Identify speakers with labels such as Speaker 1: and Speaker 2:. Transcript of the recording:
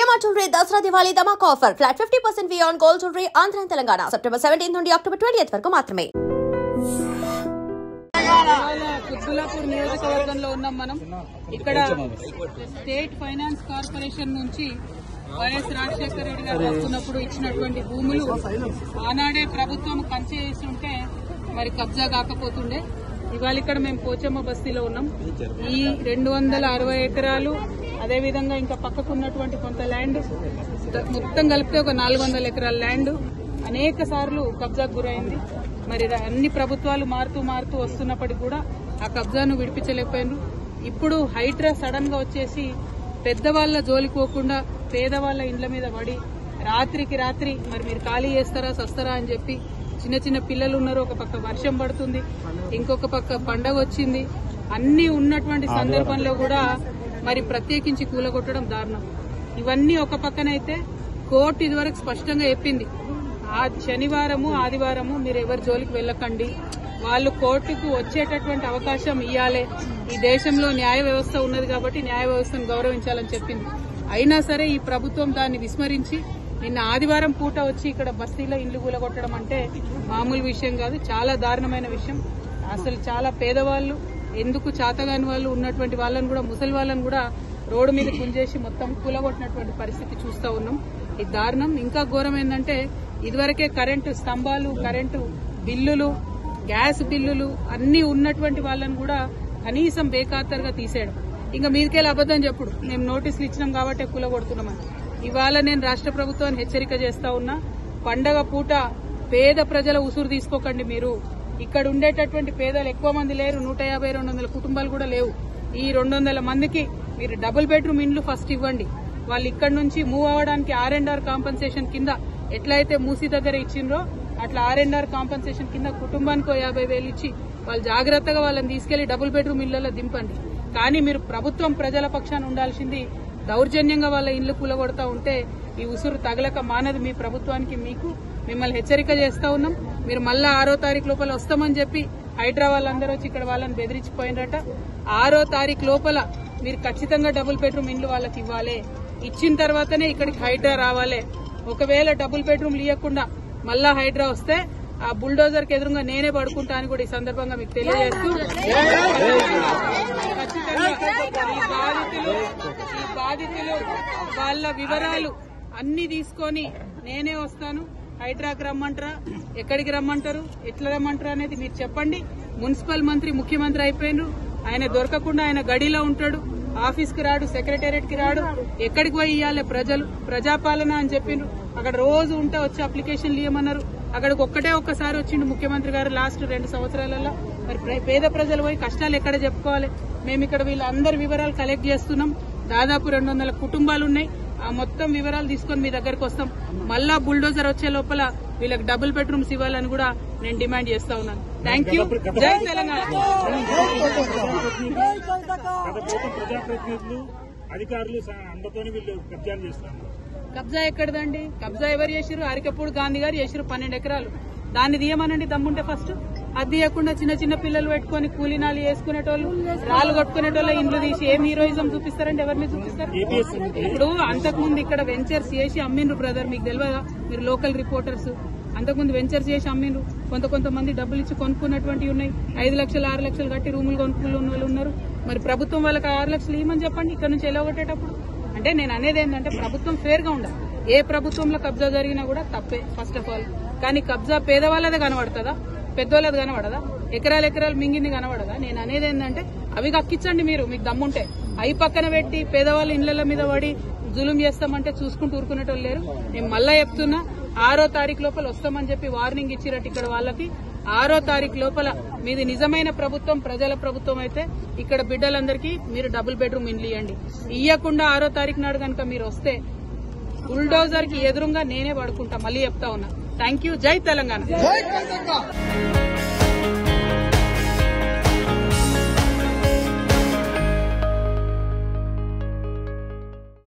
Speaker 1: CMR jewellery Dussehra Diwali ధమాకా offer flat 50% వి on gold jewellery Andhra Telangana September 17 నుండి అక్టోబర్ 20 వరకు మాత్రమే.
Speaker 2: కుత్బుల్లాపూర్ నియోజకవర్గంలో ఉన్నాం మనం. ఇక్కడ స్టేట్ ఫైనాన్స్ కార్పొరేషన్ నుంచి వైఎస్ రాజశేఖర రెడ్డి గారు వస్తున్నప్పుడు ఇచ్చినటువంటి భూములు ఆనాడే ప్రభుత్వం కంచె చేసి ఉంటే మరి కబ్జా కాకపోతుండే. ఇవాళ ఇక్కడ మేము పోచమ్మ బస్తీలో ఉన్నాం. ఈ 260 ఎకరాలు అదేవిధంగా ఇంకా పక్కకున్నటువంటి కొంత ల్యాండ్ మొత్తం కలిపితే ఒక 400 ఎకరాల ల్యాండ్ అనేక సార్లు కబ్జాకు గురైంది. మరి అన్ని ప్రభుత్వాలు మారుతూ వస్తున్నప్పటికీ కూడా ఆ కబ్జాను విడిపించలేకపోయినారు. ఇప్పుడు హైడ్రా సడన్ గా వచ్చేసి పెద్దవాళ్ల జోలికోకుండా పేదవాళ్ల ఇండ్ల మీద పడి రాత్రికి రాత్రి మరి మీరు ఖాళీ చేస్తారా సస్తారా అని చెప్పి చిన్న పిల్లలు ఉన్నారు. ఒక పక్క వర్షం పడుతుంది, ఇంకొక పక్క పండగ వచ్చింది. అన్ని ఉన్నటువంటి సందర్భంలో కూడా మరి ప్రత్యేకించి కూలగొట్టడం దారుణం. ఇవన్నీ ఒక పక్కనైతే కోర్టు ఇదివరకు స్పష్టంగా చెప్పింది, ఆ శనివారము ఆదివారము మీరు ఎవరి జోలికి వెళ్ళకండి, వాళ్ళు కోర్టుకు వచ్చేటటువంటి అవకాశం ఇవ్వాలి. ఈ దేశంలో న్యాయ వ్యవస్థ ఉన్నది కాబట్టి న్యాయ వ్యవస్థను గౌరవించాలని చెప్పింది. అయినా సరే ఈ ప్రభుత్వం దాన్ని విస్మరించి నిన్న ఆదివారం పూట వచ్చి ఇక్కడ బస్తీలో ఇండ్లు కూలగొట్టడం అంటే మామూలు విషయం కాదు, చాలా దారుణమైన విషయం. అసలు చాలా పేదవాళ్లు, ఎందుకు చాతగాని వాళ్ళు ఉన్నటువంటి వాళ్ళని కూడా, ముసలి వాళ్ళని కూడా రోడ్డు మీద కుంజేసి మొత్తం కూలగొట్టినటువంటి పరిస్థితి చూస్తా ఉన్నాం. ఇది దారుణం. ఇంకా ఘోరం ఏంటంటే ఇదివరకే కరెంటు స్తంభాలు, కరెంటు బిల్లులు, గ్యాస్ బిల్లులు అన్ని ఉన్నటువంటి వాళ్ళని కూడా కనీసం బేఖాతరుగా తీసేయడం. ఇంకా మీదికెళ్ళి అబద్దం చెప్పుడు మేము నోటీసులు ఇచ్చినాం కాబట్టి కూలగొడుతున్నామని. ఇవాళ నేను రాష్ట్ర ప్రభుత్వాన్ని హెచ్చరిక చేస్తా ఉన్నా, పండగ పూట పేద ప్రజల ఉసురు తీసుకోకండి. మీరు ఇక్కడ ఉండేటటువంటి పేదలు ఎక్కువ మంది లేరు, 150-200 కుటుంబాలు కూడా లేవు. ఈ 200 మందికి మీరు డబుల్ బెడ్రూమ్ ఇండ్లు ఫస్ట్ ఇవ్వండి. వాళ్ళు ఇక్కడ నుంచి మూవ్ అవ్వడానికి R&R కాంపన్సేషన్ కింద ఎట్లయితే మూసీ దగ్గర ఇచ్చిండ్రో అట్లా R&R కాంపన్సేషన్ కింద కుటుంబానికి 50,000 ఇచ్చి వాళ్ళు జాగ్రత్తగా వాళ్ళని తీసుకెళ్లి డబుల్ బెడ్రూమ్ ఇళ్లలో దింపండి. కానీ మీరు ప్రభుత్వం ప్రజల పక్షాన ఉండాల్సింది దౌర్జన్యంగా వాళ్ళ ఇళ్లు కూలగొడతా ఉంటే ఈ ఉసురు తగలక మానదు మీ ప్రభుత్వానికి. మిమ్మల్ని హెచ్చరిక చేస్తా ఉన్నాం. మీరు మళ్ళా 6వ తారీఖు లోపల వస్తామని చెప్పి హైడ్రా వాళ్ళందరూ వచ్చి ఇక్కడ వాళ్ళని బెదిరించిపోయినట. 6వ తారీఖు లోపల మీరు ఖచ్చితంగా డబుల్ బెడ్రూమ్ ఇండ్లు వాళ్ళకి ఇవ్వాలి. ఇచ్చిన తర్వాతనే ఇక్కడికి హైడ్రా రావాలి. ఒకవేళ డబుల్ బెడ్రూమ్లు ఇవ్వకుండా మళ్ళా హైడ్రా వస్తే ఆ బుల్డోజర్ కి ఎదురుగా నేనే పడుకుంటా అని కూడా ఈ సందర్భంగా మీకు తెలియజేస్తూ, ఈ బాధితులు వాళ్ళ వివరాలు అన్ని తీసుకొని నేనే వస్తాను. హైడ్రాకి రమ్మంటారా, ఎక్కడికి రమ్మంటారు, ఎట్లా రమ్మంటారు అనేది మీరు చెప్పండి. మున్సిపల్ మంత్రి ముఖ్యమంత్రి అయిపోయినారు, ఆయన దొరకకుండా ఆయన గడిలో ఉంటాడు, ఆఫీస్ కి రాడు, సెక్రటేరియట్ కి రాడు. ఎక్కడికి పోయి ఇవ్వాలి ప్రజలు, ప్రజాపాలన అని చెప్పిండ్రు. అక్కడ రోజు ఉంటే వచ్చి అప్లికేషన్లు ఇవ్వమన్నారు. అక్కడికి ఒక్కసారి వచ్చిండు ముఖ్యమంత్రి గారు లాస్ట్ 2 సంవత్సరాలలో. మరి పేద ప్రజలు పోయి కష్టాలు ఎక్కడ చెప్పుకోవాలి? మేము ఇక్కడ వీళ్ళందరి వివరాలు కలెక్ట్ చేస్తున్నాం. దాదాపు 200 కుటుంబాలు ఉన్నాయి. ఆ మొత్తం వివరాలు తీసుకొని మీ దగ్గరకు వస్తాం. మళ్ళా బుల్డోజర్ వచ్చే లోపల వీళ్ళకి డబుల్ బెడ్రూమ్స్ ఇవ్వాలని కూడా నేను డిమాండ్ చేస్తా ఉన్నాను. Thank you. జై తెలంగాణ. కబ్జా ఎక్కడదండి? కబ్జా ఎవరు చేసిరు? అరికపూడి గాంధీ గారు చేసిరు 12 ఎకరాలు. దాన్ని తీయమనండి దమ్ముంటే ఫస్ట్. అది తీయకుండా చిన్న పిల్లలు పెట్టుకుని కూలీనాలు వేసుకునేటోళ్ళు, రాళ్ళు కొట్టుకునేటోళ్ళు ఇండ్లు తీసి ఏం హీరోయిజం చూపిస్తారంటే ఎవరిని చూపిస్తారు? ఇప్పుడు అంతకుముందు ఇక్కడ వెంచర్స్ చేసి అమ్మిండ్రు బ్రదర్, మీకు తెలియదా? మీరు లోకల్ రిపోర్టర్స్. అంతకుముందు వెంచర్స్ చేసి అమ్మిండ్రు. కొంతమంది డబ్బులు ఇచ్చి కొనుక్కున్నటువంటివి ఉన్నాయి. 5 లక్షలు 6 లక్షలు కట్టి రూములు కొనుక్కున్న వాళ్ళు ఉన్నారు. మరి ప్రభుత్వం వాళ్ళకి 6 లక్షలు ఇవ్వమని చెప్పండి ఇక్కడ నుంచి ఎలాగొట్టేటప్పుడు. అంటే నేను అనేది ఏంటంటే ప్రభుత్వం ఫేర్ గా ఉండాలి. ఏ ప్రభుత్వంలో కబ్జా జరిగినా కూడా తప్పే ఫస్ట్ ఆఫ్ ఆల్. కానీ కబ్జా పేదవాళ్ళదే కనబడుతుందా, పెద్దవాళ్ళది కనబడదా? ఎకరాలు మింగింది కనబడదా? నేను అనేది ఏంటంటే అవి కక్కించండి మీరు, మీకు దమ్ముంటే. అవి పక్కన పెట్టి పేదవాళ్ళ ఇళ్ల మీద పడి జులుం చేస్తామంటే చూసుకుంటూ ఊరుకునేటోళ్ళు లేరు. నేను మళ్ళా చెప్తున్నా, 6వ తారీఖు లోపల వస్తామని చెప్పి వార్నింగ్ ఇచ్చినట్టు ఇక్కడ వాళ్ళకి. 6వ తారీఖు లోపల మీది నిజమైన ప్రభుత్వం, ప్రజల ప్రభుత్వం అయితే ఇక్కడ బిడ్డలందరికీ మీరు డబుల్ బెడ్రూమ్ ఇండ్లు ఇవ్వండి. ఇవ్వకుండా 6వ తారీఖు నాడు కనుక మీరు వస్తే బుల్డోజర్ కి ఎదురుగా నేనే పడుకుంటా. మళ్ళీ చెప్తా ఉన్నా. Thank you. జై తెలంగాణ.